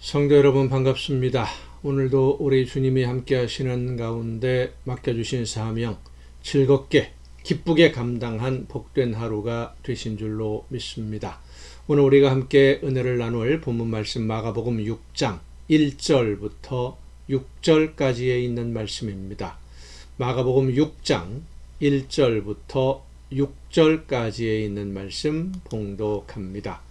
성도 여러분 반갑습니다. 오늘도 우리 주님이 함께 하시는 가운데 맡겨주신 사명 즐겁게 기쁘게 감당한 복된 하루가 되신 줄로 믿습니다. 오늘 우리가 함께 은혜를 나눌 본문 말씀 마가복음 6장 1절부터 6절까지에 있는 말씀입니다. 마가복음 6장 1절부터 6절까지에 있는 말씀 봉독합니다.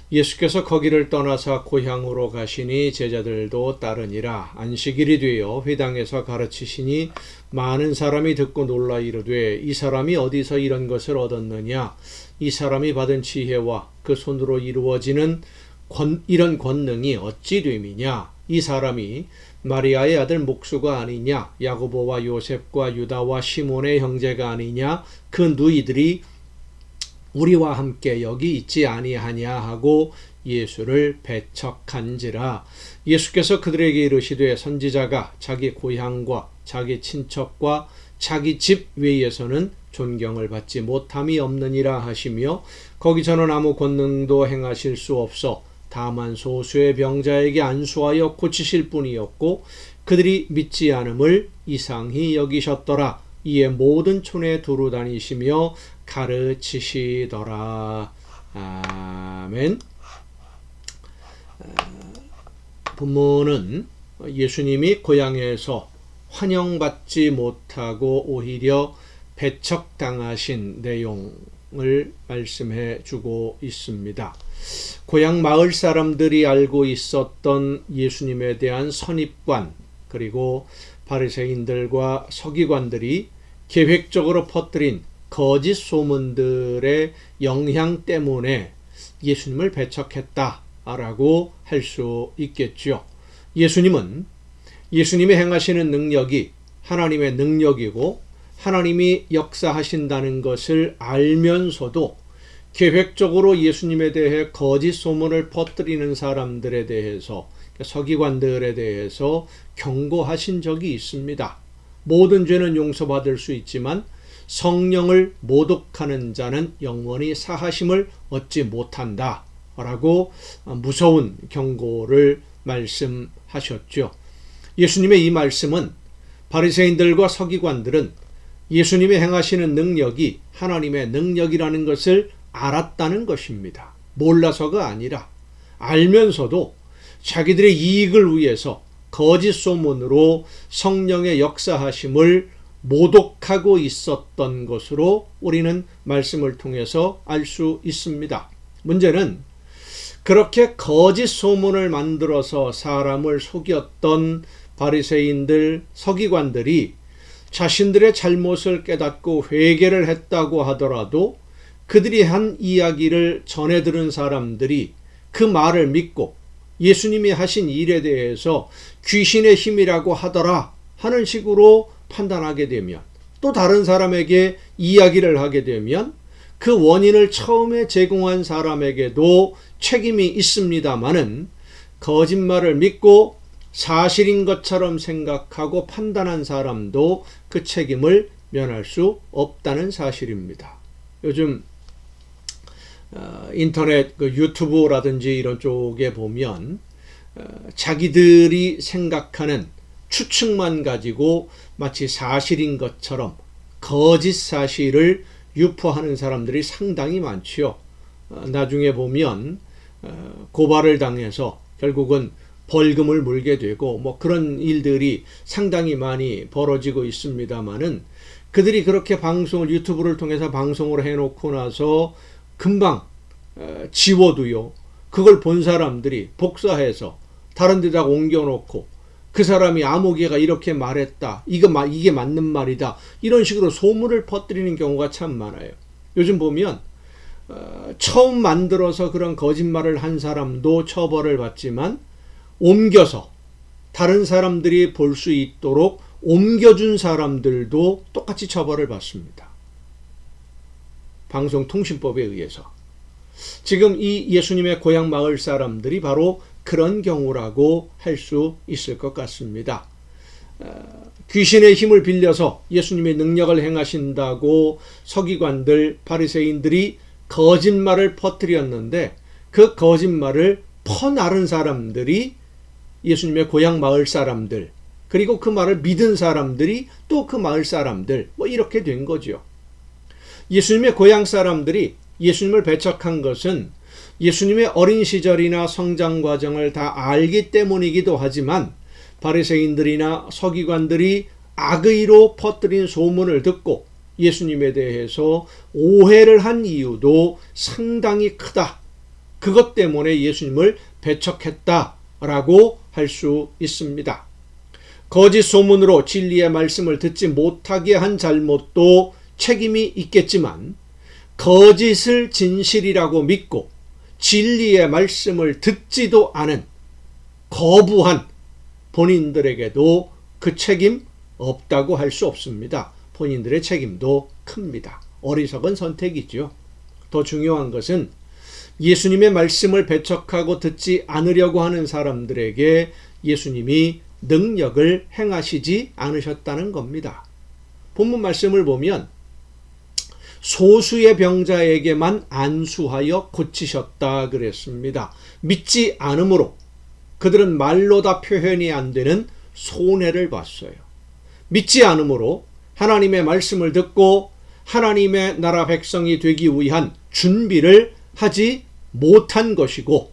예수께서 거기를 떠나사 고향으로 가시니 제자들도 따르니라. 안식일이 되어 회당에서 가르치시니 많은 사람이 듣고 놀라 이르되 이 사람이 어디서 이런 것을 얻었느냐. 이 사람이 받은 지혜와 그 손으로 이루어지는 이런 권능이 어찌 됨이냐. 이 사람이 마리아의 아들 목수가 아니냐. 야고보와 요셉과 유다와 시몬의 형제가 아니냐. 그 누이들이 우리와 함께 여기 있지 아니하냐 하고 예수를 배척한지라. 예수께서 그들에게 이르시되 선지자가 자기 고향과 자기 친척과 자기 집 외에서는 존경을 받지 못함이 없느니라 하시며 거기서는 아무 권능도 행하실 수 없어 다만 소수의 병자에게 안수하여 고치실 뿐이었고 그들이 믿지 않음을 이상히 여기셨더라. 이에 모든 촌에 두루 다니시며 가르치시더라. 아멘. 본문은 예수님이 고향에서 환영받지 못하고 오히려 배척당하신 내용을 말씀해 주고 있습니다. 고향 마을 사람들이 알고 있었던 예수님에 대한 선입관, 그리고 바리새인들과 서기관들이 계획적으로 퍼뜨린 거짓 소문들의 영향 때문에 예수님을 배척했다라고 할 수 있겠죠. 예수님이 행하시는 능력이 하나님의 능력이고 하나님이 역사하신다는 것을 알면서도 계획적으로 예수님에 대해 거짓 소문을 퍼뜨리는 사람들에 대해서, 서기관들에 대해서 경고하신 적이 있습니다. 모든 죄는 용서받을 수 있지만 성령을 모독하는 자는 영원히 사하심을 얻지 못한다 라고 무서운 경고를 말씀하셨죠. 예수님의 이 말씀은 바리새인들과 서기관들은 예수님이 행하시는 능력이 하나님의 능력이라는 것을 알았다는 것입니다. 몰라서가 아니라 알면서도 자기들의 이익을 위해서 거짓 소문으로 성령의 역사하심을 모독하고 있었던 것으로 우리는 말씀을 통해서 알 수 있습니다. 문제는 그렇게 거짓 소문을 만들어서 사람을 속였던 바리새인들, 서기관들이 자신들의 잘못을 깨닫고 회개를 했다고 하더라도 그들이 한 이야기를 전해 들은 사람들이 그 말을 믿고 예수님이 하신 일에 대해서 귀신의 힘이라고 하더라 하는 식으로 판단하게 되면, 또 다른 사람에게 이야기를 하게 되면 그 원인을 처음에 제공한 사람에게도 책임이 있습니다마는 거짓말을 믿고 사실인 것처럼 생각하고 판단한 사람도 그 책임을 면할 수 없다는 사실입니다. 요즘 인터넷 유튜브라든지 이런 쪽에 보면 자기들이 생각하는 추측만 가지고 마치 사실인 것처럼 거짓 사실을 유포하는 사람들이 상당히 많지요. 나중에 보면 고발을 당해서 결국은 벌금을 물게 되고 그런 일들이 상당히 많이 벌어지고 있습니다만은, 그들이 그렇게 유튜브를 통해서 방송을 해놓고 나서 금방 지워도요, 그걸 본 사람들이 복사해서 다른 데다 옮겨놓고 그 사람이 아무개가 이렇게 말했다, 이게 맞는 말이다, 이런 식으로 소문을 퍼뜨리는 경우가 참 많아요. 요즘 보면 처음 만들어서 그런 거짓말을 한 사람도 처벌을 받지만 옮겨서 다른 사람들이 볼 수 있도록 옮겨준 사람들도 똑같이 처벌을 받습니다. 방송통신법에 의해서. 지금 이 예수님의 고향 마을 사람들이 바로 그런 경우라고 할 수 있을 것 같습니다. 귀신의 힘을 빌려서 예수님의 능력을 행하신다고 서기관들, 바리새인들이 거짓말을 퍼뜨렸는데 그 거짓말을 퍼나른 사람들이 예수님의 고향 마을 사람들, 그리고 그 말을 믿은 사람들이 또 그 마을 사람들, 이렇게 된 거죠. 예수님의 고향 사람들이 예수님을 배척한 것은 예수님의 어린 시절이나 성장 과정을 다 알기 때문이기도 하지만 바리새인들이나 서기관들이 악의로 퍼뜨린 소문을 듣고 예수님에 대해서 오해를 한 이유도 상당히 크다. 그것 때문에 예수님을 배척했다라고 할 수 있습니다. 거짓 소문으로 진리의 말씀을 듣지 못하게 한 잘못도 책임이 있겠지만 거짓을 진실이라고 믿고 진리의 말씀을 듣지도 않은 거부한 본인들에게도 그 책임 없다고 할 수 없습니다. 본인들의 책임도 큽니다. 어리석은 선택이죠. 더 중요한 것은 예수님의 말씀을 배척하고 듣지 않으려고 하는 사람들에게 예수님이 능력을 행하시지 않으셨다는 겁니다. 본문 말씀을 보면 소수의 병자에게만 안수하여 고치셨다 그랬습니다. 믿지 않으므로 그들은 말로 다 표현이 안 되는 손해를 봤어요. 믿지 않으므로 하나님의 말씀을 듣고 하나님의 나라 백성이 되기 위한 준비를 하지 못한 것이고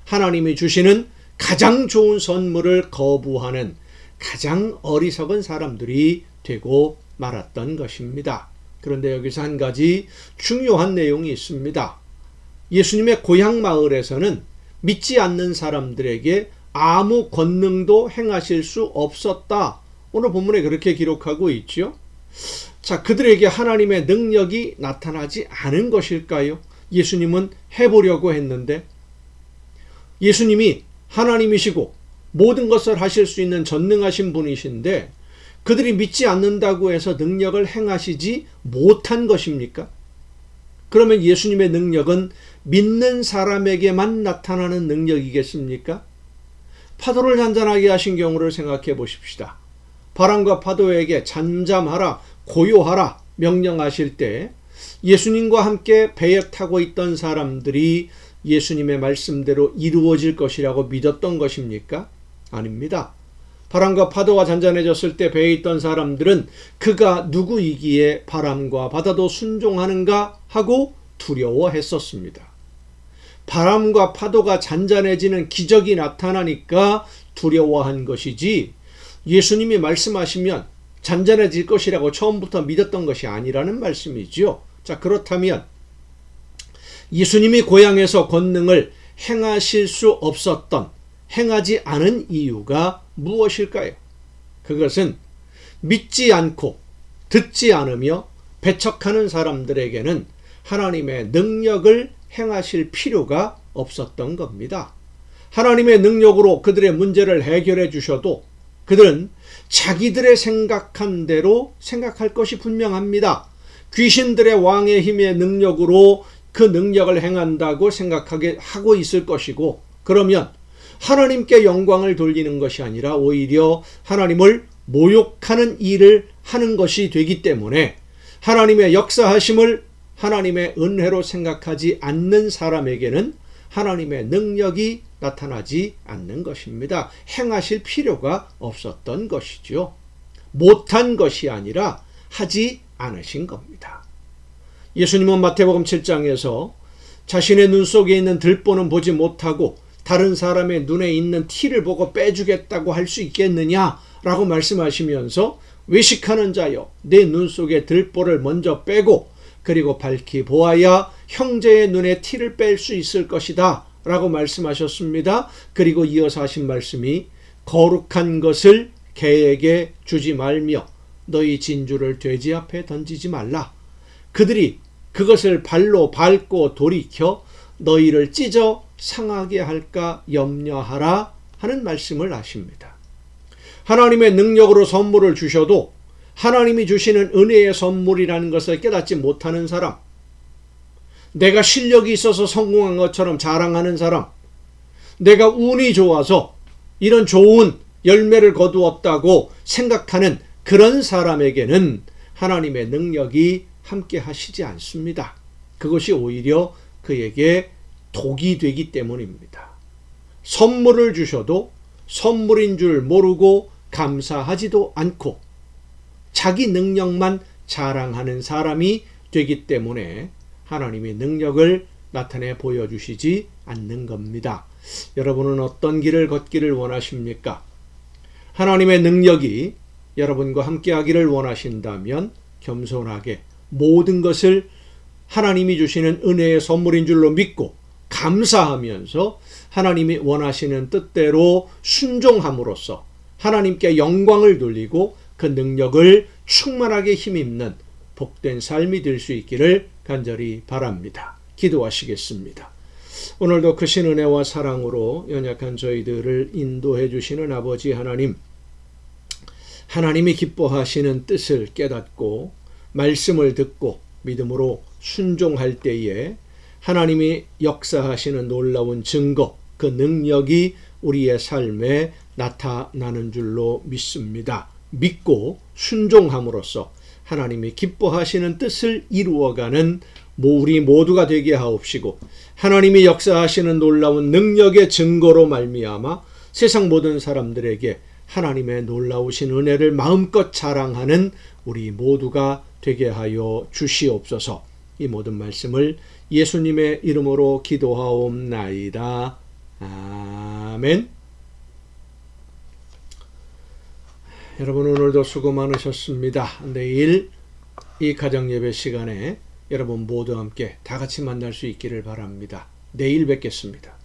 하나님이 주시는 가장 좋은 선물을 거부하는 가장 어리석은 사람들이 되고 말았던 것입니다. 그런데 여기서 한 가지 중요한 내용이 있습니다. 예수님의 고향 마을에서는 믿지 않는 사람들에게 아무 권능도 행하실 수 없었다. 오늘 본문에 그렇게 기록하고 있죠. 자, 그들에게 하나님의 능력이 나타나지 않은 것일까요? 예수님은 해보려고 했는데 예수님이 하나님이시고 모든 것을 하실 수 있는 전능하신 분이신데 그들이 믿지 않는다고 해서 능력을 행하시지 못한 것입니까? 그러면 예수님의 능력은 믿는 사람에게만 나타나는 능력이겠습니까? 파도를 잔잔하게 하신 경우를 생각해 보십시다. 바람과 파도에게 잠잠하라, 고요하라 명령하실 때 예수님과 함께 배에 타고 있던 사람들이 예수님의 말씀대로 이루어질 것이라고 믿었던 것입니까? 아닙니다. 바람과 파도가 잔잔해졌을 때 배에 있던 사람들은 그가 누구이기에 바람과 바다도 순종하는가 하고 두려워했었습니다. 바람과 파도가 잔잔해지는 기적이 나타나니까 두려워한 것이지 예수님이 말씀하시면 잔잔해질 것이라고 처음부터 믿었던 것이 아니라는 말씀이지요. 자, 그렇다면 예수님이 고향에서 권능을 행하실 수 없었던, 행하지 않은 이유가 무엇일까요? 그것은 믿지 않고 듣지 않으며 배척하는 사람들에게는 하나님의 능력을 행하실 필요가 없었던 겁니다. 하나님의 능력으로 그들의 문제를 해결해 주셔도 그들은 자기들의 생각한 대로 생각할 것이 분명합니다. 귀신들의 왕의 힘의 능력으로 그 능력을 행한다고 생각하게 하고 있을 것이고 그러면 하나님께 영광을 돌리는 것이 아니라 오히려 하나님을 모욕하는 일을 하는 것이 되기 때문에 하나님의 역사하심을 하나님의 은혜로 생각하지 않는 사람에게는 하나님의 능력이 나타나지 않는 것입니다. 행하실 필요가 없었던 것이죠. 못한 것이 아니라 하지 않으신 겁니다. 예수님은 마태복음 7장에서 자신의 눈 속에 있는 들보는 보지 못하고 다른 사람의 눈에 있는 티를 보고 빼주겠다고 할 수 있겠느냐라고 말씀하시면서 외식하는 자여 내 눈 속에 들보를 먼저 빼고 그리고 밝히 보아야 형제의 눈에 티를 뺄 수 있을 것이다 라고 말씀하셨습니다. 그리고 이어서 하신 말씀이 거룩한 것을 개에게 주지 말며 너희 진주를 돼지 앞에 던지지 말라. 그들이 그것을 발로 밟고 돌이켜 너희를 찢어 상하게 할까 염려하라 하는 말씀을 하십니다. 하나님의 능력으로 선물을 주셔도 하나님이 주시는 은혜의 선물이라는 것을 깨닫지 못하는 사람, 내가 실력이 있어서 성공한 것처럼 자랑하는 사람, 내가 운이 좋아서 이런 좋은 열매를 거두었다고 생각하는 그런 사람에게는 하나님의 능력이 함께 하시지 않습니다. 그것이 오히려 그에게 독이 되기 때문입니다. 선물을 주셔도 선물인 줄 모르고 감사하지도 않고 자기 능력만 자랑하는 사람이 되기 때문에 하나님의 능력을 나타내 보여주시지 않는 겁니다. 여러분은 어떤 길을 걷기를 원하십니까? 하나님의 능력이 여러분과 함께 하기를 원하신다면 겸손하게 모든 것을 하나님이 주시는 은혜의 선물인 줄로 믿고 감사하면서 하나님이 원하시는 뜻대로 순종함으로써 하나님께 영광을 돌리고 그 능력을 충만하게 힘입는 복된 삶이 될 수 있기를 간절히 바랍니다. 기도하시겠습니다. 오늘도 크신 은혜와 사랑으로 연약한 저희들을 인도해 주시는 아버지 하나님, 하나님이 기뻐하시는 뜻을 깨닫고 말씀을 듣고 믿음으로 순종할 때에 하나님이 역사하시는 놀라운 증거, 그 능력이 우리의 삶에 나타나는 줄로 믿습니다. 믿고 순종함으로써 하나님이 기뻐하시는 뜻을 이루어가는 우리 모두가 되게 하옵시고 하나님이 역사하시는 놀라운 능력의 증거로 말미암아 세상 모든 사람들에게 하나님의 놀라우신 은혜를 마음껏 자랑하는 우리 모두가 되게 하여 주시옵소서. 이 모든 말씀을 예수님의 이름으로 기도하옵나이다. 아멘. 여러분 오늘도 수고 많으셨습니다. 내일 이 가정예배 시간에 여러분 모두 함께 다 같이 만날 수 있기를 바랍니다. 내일 뵙겠습니다.